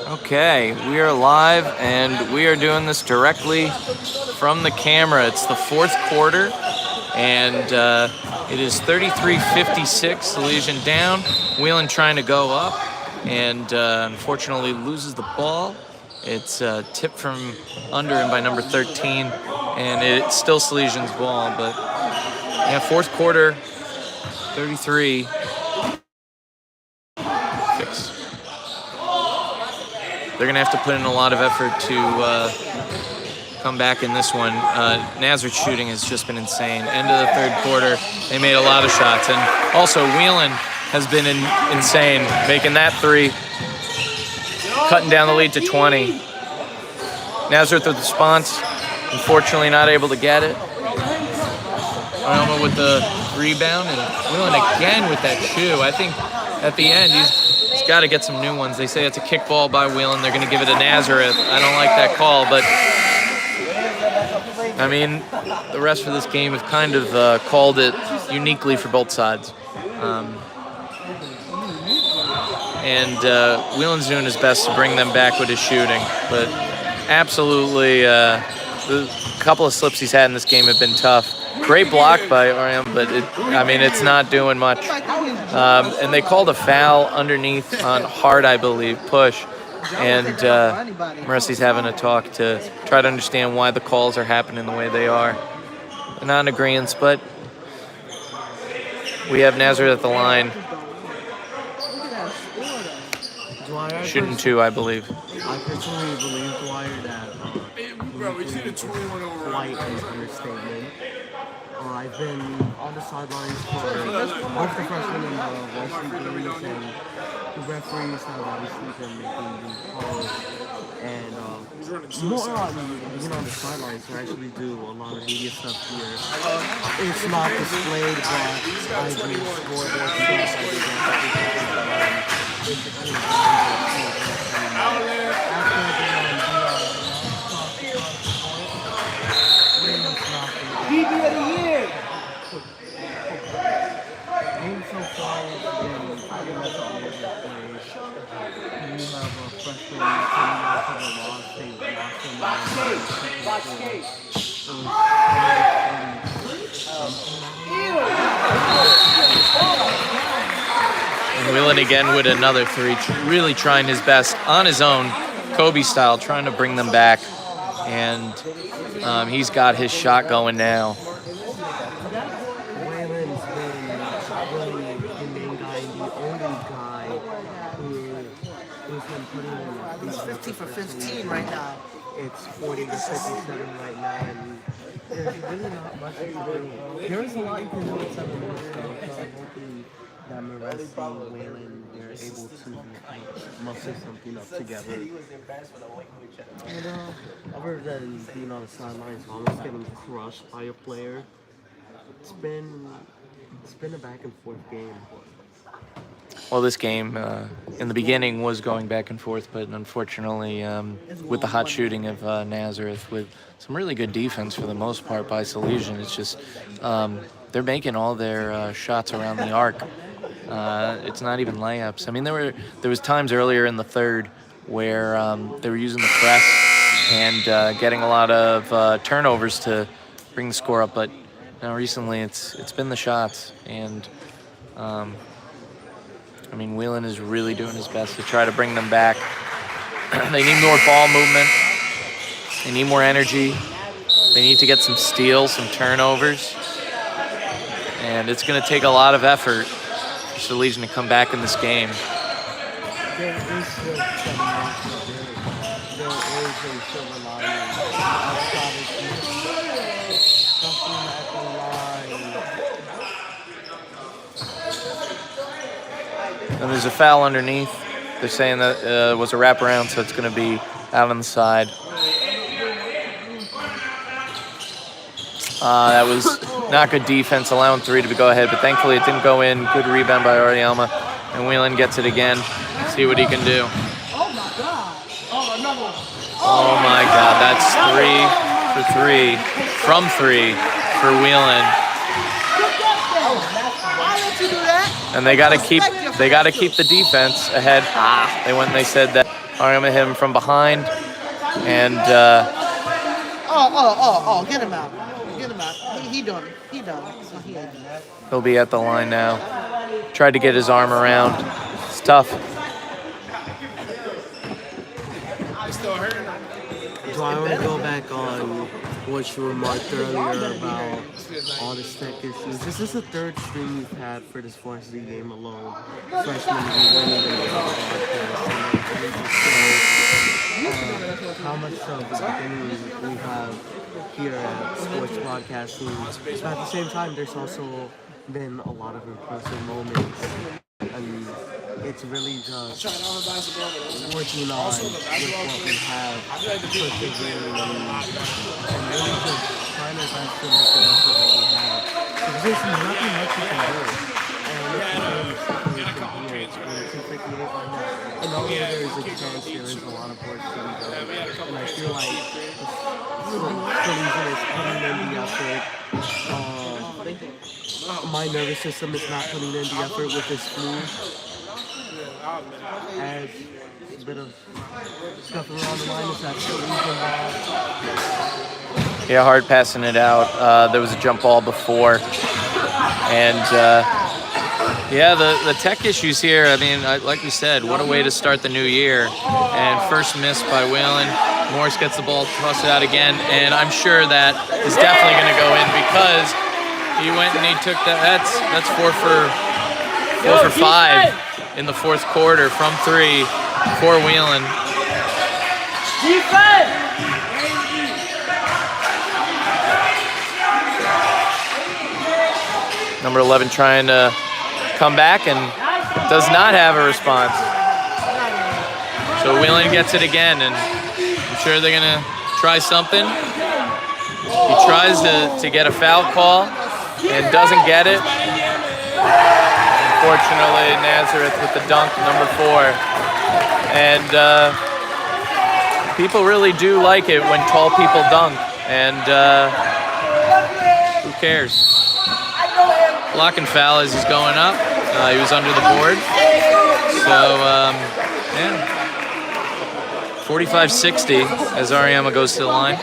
Okay, we are live and we are doing this directly from the camera. It's the fourth quarter and it is 33-56, Salesian down. Whelan trying to go up and unfortunately loses the ball. It's tipped from under him by number 13 and it's still Salesian's ball, but yeah, fourth quarter, 33. They're going to have to put in a lot of effort to come back in this one. Nazareth shooting has just been insane. End of the third quarter, they made a lot of shots. And also, Whelan has been insane, making that three, cutting down the lead to 20. Nazareth with the response, unfortunately not able to get it. Arelma with the rebound, and Whelan again with that shoe. I think at the end, he's got to get some new ones. They say it's a kickball by Whelan. They're going to give it to Nazareth. I don't like that call, but I mean, the rest of this game have kind of called it uniquely for both sides. Whelan's doing his best to bring them back with his shooting, but absolutely the couple of slips he's had in this game have been tough. Great block by RM, but it's not doing much. And they called a foul underneath on Hart, I believe, push. And Maurice's having a talk to try to understand why the calls are happening the way they are. They're not in agreement, but we have Nazareth at the line. Shooting two, I believe. I personally believe, Dwyer, that White is understatement. I've been on the sidelines for both the freshmen and the varsity games, and the referees have obviously been making the calls. And more on being on the sidelines to actually do a lot of media stuff here. It's not displayed, but I do scoreboard PB of the year! So far, we have a freshman coming off of a loss. And Whelan again with another three, really trying his best on his own, Kobe style, trying to bring them back. And he's got his shot going now. He's 50 for 15 right now. It's 40 to 57 right now, and there's really not much to do. There's a lot you can do with 7 minutes, though, so I'm hoping that Maurice and Whelan, they're able to muscle something up together. And other than being on the sidelines, almost getting crushed by a player, it's been a back and forth game. Well, this game in the beginning was going back and forth, but unfortunately, with the hot shooting of Nazareth, with some really good defense for the most part by Salesian, it's just they're making all their shots around the arc. It's not even layups. I mean, there was times earlier in the third where they were using the press and getting a lot of turnovers to bring the score up, but now recently it's been the shots, and Whelan is really doing his best to try to bring them back. They need more ball movement. They need more energy. They need to get some steals, some turnovers. And it's going to take a lot of effort for Salesian to come back in this game. There is a silver lining And there's a foul underneath. They're saying that it was a wraparound, so it's going to be out on the side. That was not good defense, allowing three to go ahead, but thankfully it didn't go in. Good rebound by Arielma, and Whelan gets it again. See what he can do. Oh my God! Oh, another one. Oh my God, that's 3 for 3 from 3 for Whelan. Why don't you do that? And they got to keep the defense ahead. They said that Ariama hit him from behind, and Get him out. Get him out. He done. He done. So he ain't done. he'll be at the line now. Tried to get his arm around. It's tough. Do I want to go back on what you remarked earlier about all the tech issues? This is the third stream we've had for this varsity game alone. Freshman, we weren't even able to broadcast. And it just shows how much of the beginning we have here at sports broadcasting. But at the same time, there's also been a lot of impressive moments. And it's really just working on with what we have, persevering and really just trying our best to make the best of what we have. Because there's nothing much you can do. And it's the same situation here. It's really 258 right now. And although there is a chance there is a lot of work to be done. And I feel like the collision is putting in the effort. My nervous system is not putting in the effort with this flu. As a bit of stuff around the line is actually involved. Yeah, hard passing it out. There was a jump ball before. And, yeah, the tech issues here, I mean, like we said, what a way to start the new year. And first miss by Whalen. Morris gets the ball, toss it out again. And I'm sure that is definitely going to go in because he went and he took that. That's four for 5 in the fourth quarter from 3 for Whelan. Number 11 trying to come back and does not have a response. So Whelan gets it again, and I'm sure they're gonna try something. He tries to get a foul call and doesn't get it. Unfortunately, Nazareth with the dunk, number 4. And people really do like it when tall people dunk. And who cares? Block and foul as he's going up. He was under the board. So, yeah. 45-60 as Ariama goes to the line.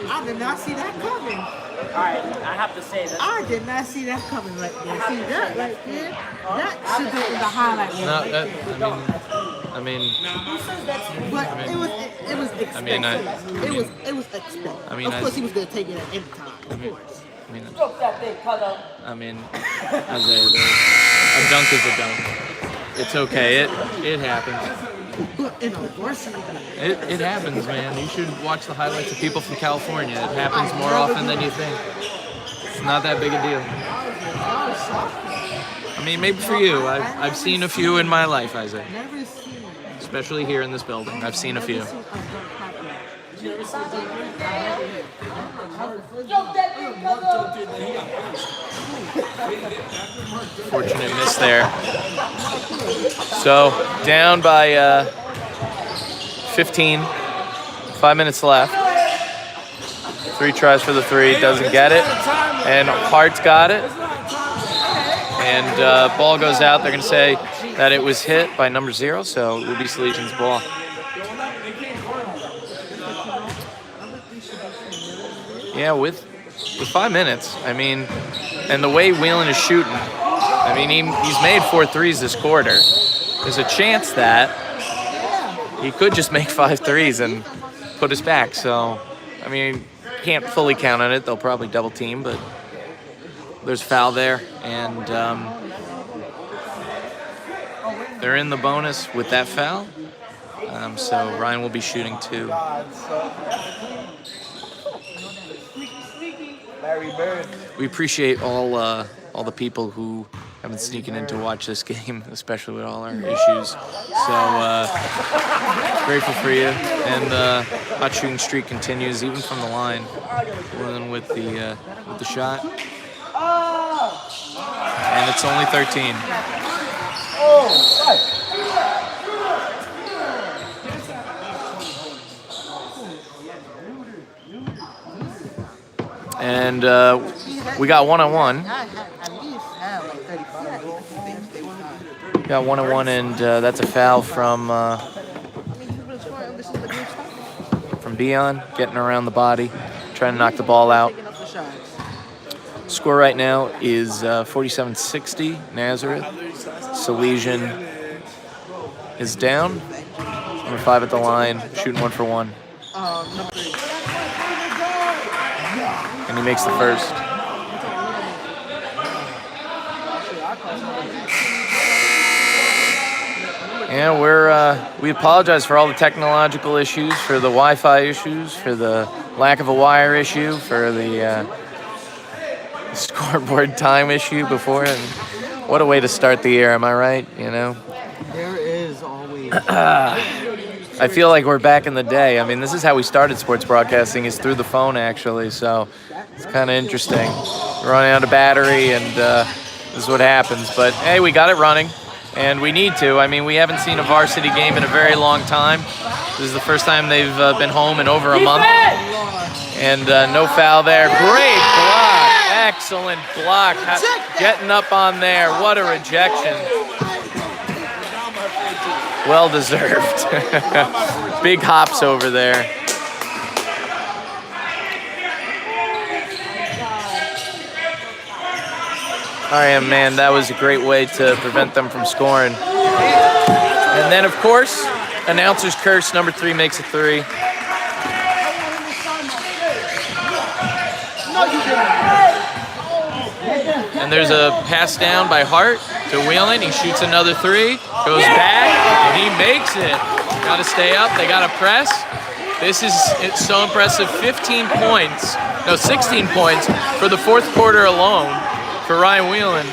I did not see that coming. Alright, I have to say that. I did not see that coming right there. See that right there? That should be in the highlight reel. No, I mean, But it was expected. It was expected. I mean, of course, he was going to take it at any time. Of course. I mean, Isaiah, a dunk is a dunk. It's okay. It happens. But in a varsity game, It happens, man. You should watch the highlights of people from California. It happens more often than you think. It's not that big a deal. I mean, maybe for you. I've seen a few in my life, Isaiah. never seen. Especially here in this building. I've seen a few. Fortunate miss there. So down by 15. 5 minutes left. 3 tries for the 3. Doesn't get it. And Hart's got it. And ball goes out. They're going to say that it was hit by number 0. So it will be Salesian's ball. Yeah, with 5 minutes, I mean, and the way Whelan is shooting, I mean, he's made 4 threes this quarter. There's a chance that he could just make 5 threes and put us back. So, I mean, can't fully count on it. They'll probably double team, but there's a foul there, and they're in the bonus with that foul. So Ryan will be shooting 2. We appreciate all the people who have been sneaking in to watch this game, especially with all our issues. So grateful for you. And the hot shooting streak continues even from the line, Whelan with the shot. And it's only 13. And we got 1-on-1. I at least have like 35. Got 1-1, and that's a foul from Beon, getting around the body, trying to knock the ball out. Score right now is 47-60, Nazareth. Salesian is down. Number 5 at the line, shooting 1 for 1. And he makes the first. Yeah, we apologize for all the technological issues, for the Wi-Fi issues, for the lack of a wire issue, for the scoreboard time issue before. And what a way to start the year, am I right? You know? There is always... I feel like we're back in the day. I mean, this is how we started sports broadcasting, is through the phone, actually. So it's kind of interesting. We're running out of battery, and this is what happens. But, hey, we got it running. And we need to. I mean, we haven't seen a varsity game in a very long time. This is the first time they've been home in over a month. And no foul there. Great block. Excellent block. Getting up on there. What a rejection. Well deserved. Big hops over there. All right, man, that was a great way to prevent them from scoring. And then, of course, announcer's curse, number 3 makes a 3. And there's a pass down by Hart to Whelan. He shoots another 3, goes back, and he makes it. Got to stay up. They got to press. It's so impressive. 16 points for the fourth quarter alone. For Ryan Whelan,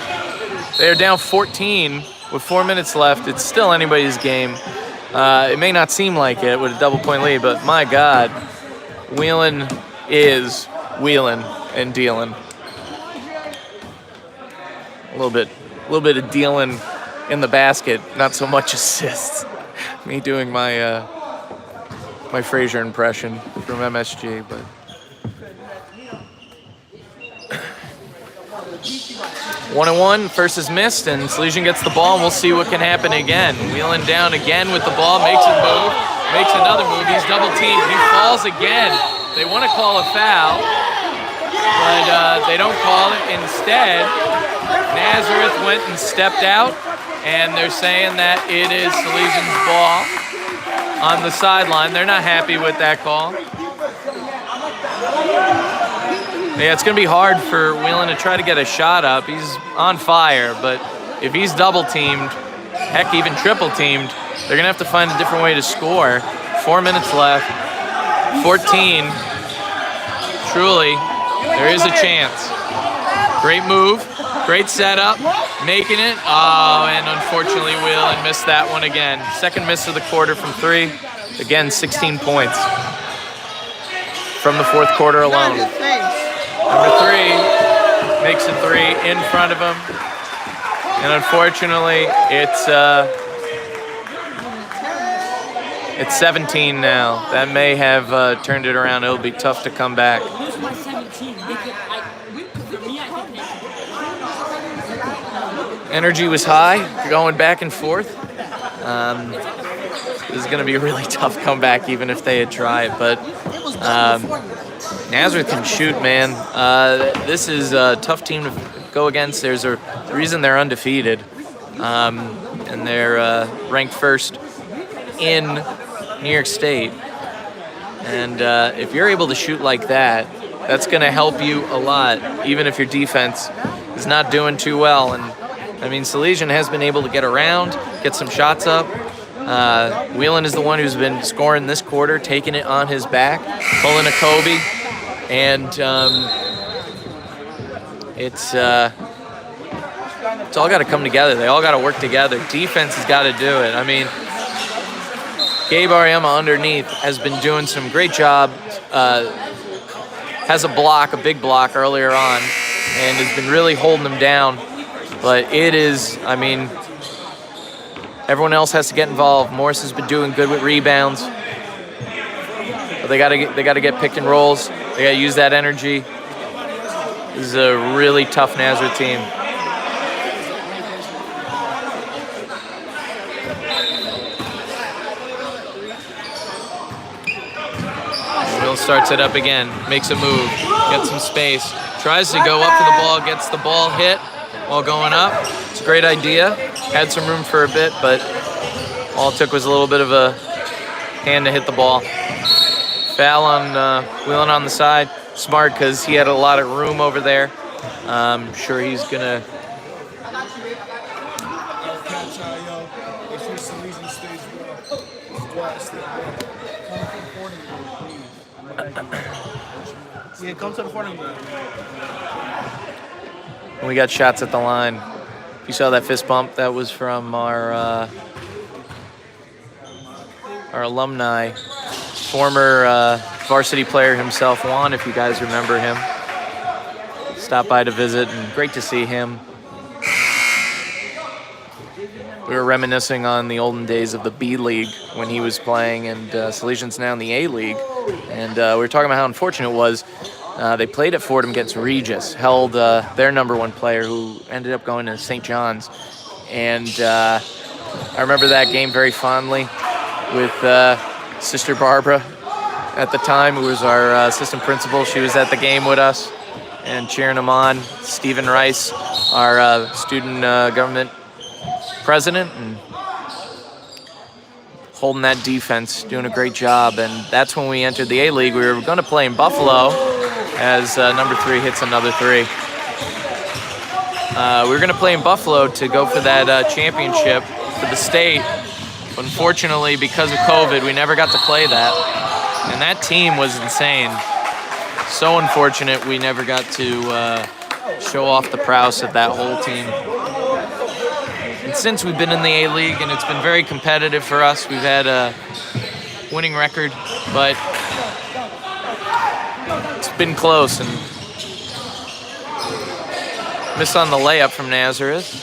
they are down 14 with 4 minutes left. It's still anybody's game. It may not seem like it with a double-point lead, but my God, Whelan is wheeling and dealing. A little bit of dealing in the basket, not so much assists. Me doing my my Frazier impression from MSG, but. 1-1, first is missed, and Salesian gets the ball, and we'll see what can happen again. Wheeling down again with the ball, makes a move, makes another move. He's double teamed. He falls again. They want to call a foul, but they don't call it. Instead, Nazareth went and stepped out, and they're saying that it is Salesian's ball on the sideline. They're not happy with that call. Yeah, it's going to be hard for Whelan to try to get a shot up. He's on fire, but if he's double-teamed, heck, even triple-teamed, they're going to have to find a different way to score. 4 minutes left, 14. Truly, there is a chance. Great move, great setup, making it. Oh, and unfortunately, Whelan missed that one again. Second miss of the quarter from 3. Again, 16 points from the fourth quarter alone. Number 3 makes a 3 in front of him, and unfortunately, it's 17 now. That may have turned it around. It'll be tough to come back. Energy was high, going back and forth. This is going to be a really tough comeback, even if they had tried, but. Nazareth can shoot, man. This is a tough team to go against. There's a reason they're undefeated, and they're ranked first in New York State. And if you're able to shoot like that, that's going to help you a lot, even if your defense is not doing too well. And I mean, Salesian has been able to get around, get some shots up. Whelan is the one who's been scoring this quarter, taking it on his back, pulling a Kobe. And it's all got to come together. They all got to work together. Defense has got to do it. I mean, Gabe Ariema underneath has been doing some great job. Has a big block earlier on, and has been really holding them down. But it is, I mean, everyone else has to get involved. Morris has been doing good with rebounds. But they got to get pick and rolls. They got to use that energy. This is a really tough Nazareth team. Now starts it up again, makes a move, gets some space, tries to go up to the ball, gets the ball hit while going up. It's a great idea. Had some room for a bit, but all it took was a little bit of a hand to hit the ball. Foul on Whelan on the side. Smart, because he had a lot of room over there. I'm sure he's gonna. Yeah, come to the front of me. We got shots at the line. If you saw that fist bump, that was from our alumni, former varsity player himself, Juan, if you guys remember him. Stopped by to visit, and great to see him. We were reminiscing on the olden days of the B League when he was playing, and Salesians now in the A League. And we were talking about how unfortunate it was. They played at Fordham against Regis, held their #1 player who ended up going to St. John's. And I remember that game very fondly with Sister Barbara at the time, who was our assistant principal. She was at the game with us and cheering him on. Stephen Rice, our student government president, and holding that defense, doing a great job. And that's when we entered the A-League. We were going to play in Buffalo as number 3 hits another 3. We were going to play in Buffalo to go for that championship for the state. Unfortunately, because of COVID, we never got to play that. And that team was insane. So unfortunate we never got to show off the prowess of that whole team. And since we've been in the A-League, and it's been very competitive for us, we've had a winning record, but it's been close. And missed on the layup from Nazareth,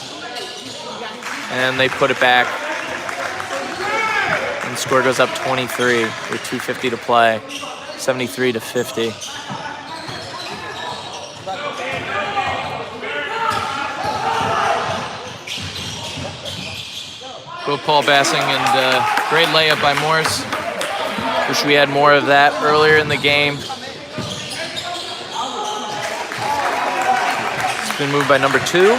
and they put it back. And the score goes up 23 with 2:50 to play, 73-50. Both Paul Bassing and great layup by Morris. Wish we had more of that earlier in the game. It's been moved by number 2.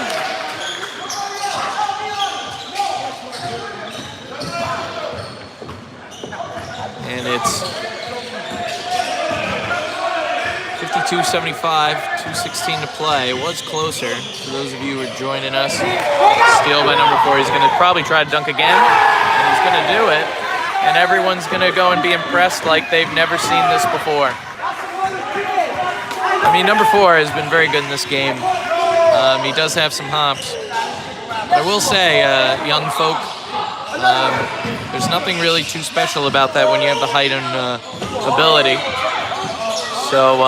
And it's 52-75, 2:16 to play. It was closer. For those of you who are joining us, steal by number 4. He's going to probably try to dunk again, and he's going to do it. And everyone's going to go and be impressed like they've never seen this before. I mean, number 4 has been very good in this game. He does have some hops. But I will say, young folk, there's nothing really too special about that when you have the height and ability. So,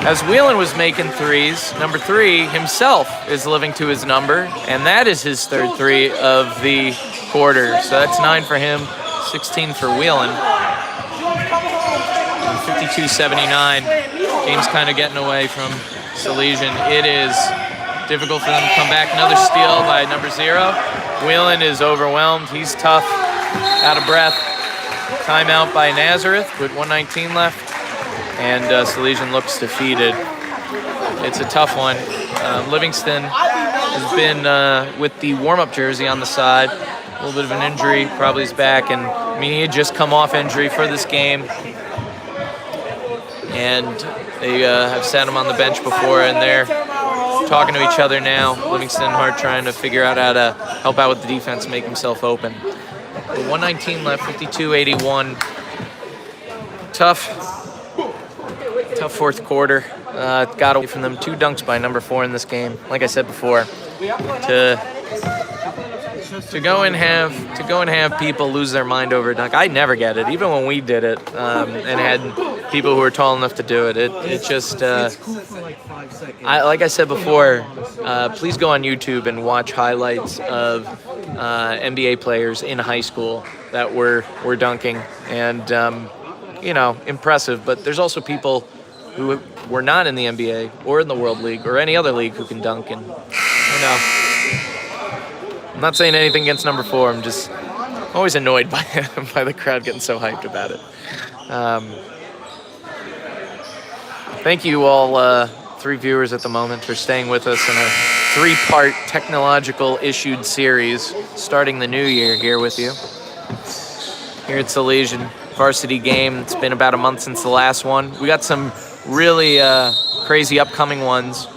as Whelan was making threes, number 3 himself is living to his number, and that is his 3rd 3 of the quarter. So that's 9 for him, 16 for Whelan. 52-79. Game's kind of getting away from Salesian. It is difficult for them to come back. Another steal by number 0. Whelan is overwhelmed. He's tough, out of breath. Timeout by Nazareth with 1:19 left. And Salesian looks defeated. It's a tough one. Livingston has been with the warm-up jersey on the side. A little bit of an injury, probably is back. And I mean, he had just come off injury for this game. And they have sat him on the bench before, and they're talking to each other now. Livingston and Hart trying to figure out how to help out with the defense, make himself open. But 1:19 left, 52-81. Tough 4th quarter. Got away from them. 2 dunks by number 4 in this game. Like I said before, to go and have people lose their mind over a dunk. I never get it, even when we did it and had people who were tall enough to do it. It just. It's cool for like 5 seconds. Like I said before, please go on YouTube and watch highlights of NBA players in high school that were dunking, and impressive. But there's also people who were not in the NBA or in the World League or any other league who can dunk, and I'm not saying anything against number 4. I'm just always annoyed by by the crowd getting so hyped about it. Thank you all, 3 viewers at the moment, for staying with us in a 3-part technological issued series starting the new year here with you. Here at Salesian Varsity game. It's been about a month since the last one. We got some really crazy upcoming ones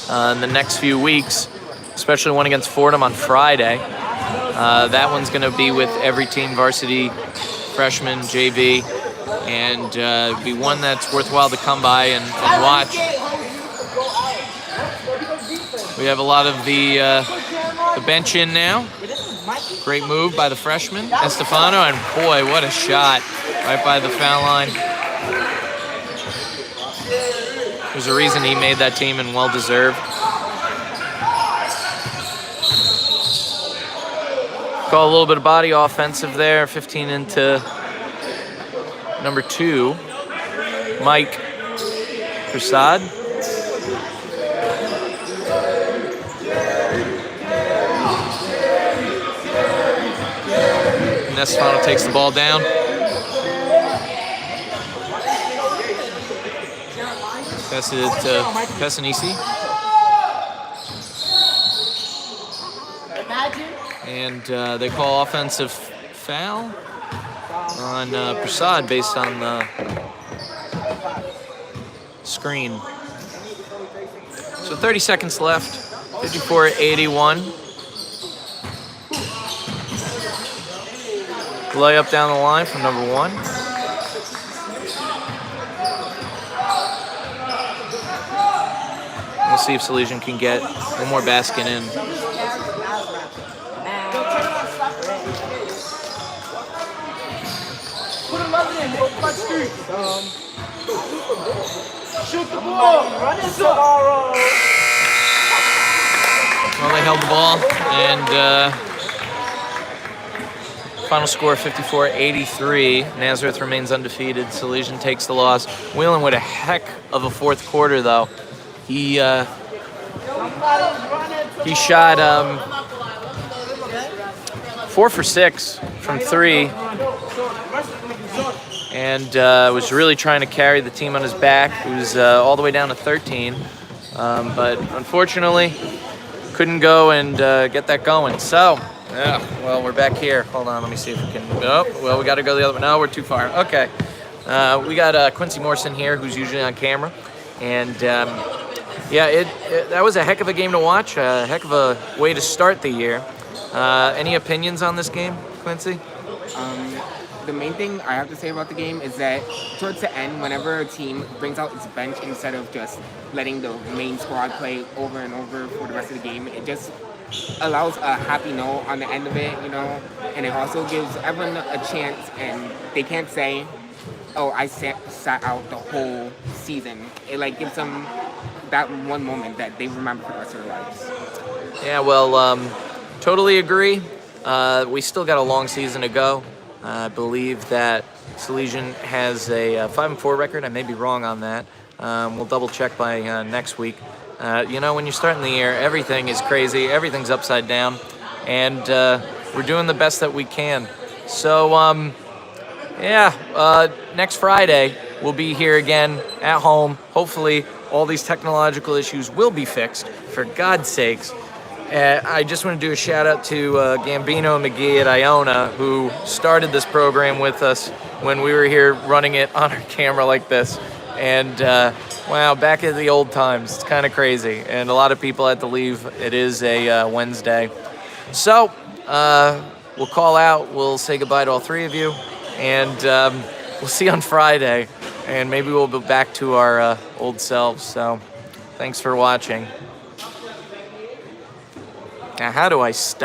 in the next few weeks, especially one against Fordham on Friday. That one's going to be with every team, varsity, freshman, JV, and be one that's worthwhile to come by and watch. We have a lot of the bench in now. Great move by the freshman, Estefano, and boy, what a shot right by the foul line. There's a reason he made that team, and well-deserved. Call a little bit of body offensive there, 15 into number 2, Mike Prasad. Estefano takes the ball down. Passes it to Pessanisi. And they call offensive foul on Prasad based on the screen. So 30 seconds left, 54-81. Layup down the line from number 1. We'll see if Salesian can get one more basket in. Shoot the ball. Run it tomorrow. Well, they held the ball, and final score 54-83. Nazareth remains undefeated. Salesian takes the loss. Whelan with a heck of a fourth quarter, though. He shot 4 for 6 from 3, and was really trying to carry the team on his back. He was all the way down to 13, but unfortunately couldn't go and get that going. So. Yeah, well, we're back here. Hold on, let me see if we can. Oh, well, we got to go the other way. No, we're too far. Okay. We got Quincy Morrison here, who's usually on camera. And, yeah, that was a heck of a game to watch, a heck of a way to start the year. Any opinions on this game, Quincy? The main thing I have to say about the game is that towards the end, whenever a team brings out its bench instead of just letting the main squad play over and over for the rest of the game, it just allows a happy note on the end of it, you know, and it also gives everyone a chance, and they can't say, oh, I sat out the whole season. It like gives them that one moment that they remember for the rest of their lives. Yeah, well, totally agree. We still got a long season to go. I believe that Salesian has a 5-4 record. I may be wrong on that. We'll double check by next week. You know, when you're starting the year, everything is crazy, everything's upside down, and we're doing the best that we can. So, yeah, next Friday, we'll be here again at home. Hopefully, all these technological issues will be fixed, for God's sakes. I just want to do a shout out to Gambino and McGee at Iona, who started this program with us when we were here running it on our camera like this. And wow, back in the old times. It's kind of crazy. And a lot of people had to leave. It is a Wednesday. So we'll call out. We'll say goodbye to all 3 of you. And we'll see you on Friday. And maybe we'll be back to our old selves. So thanks for watching. Now, how do I stop?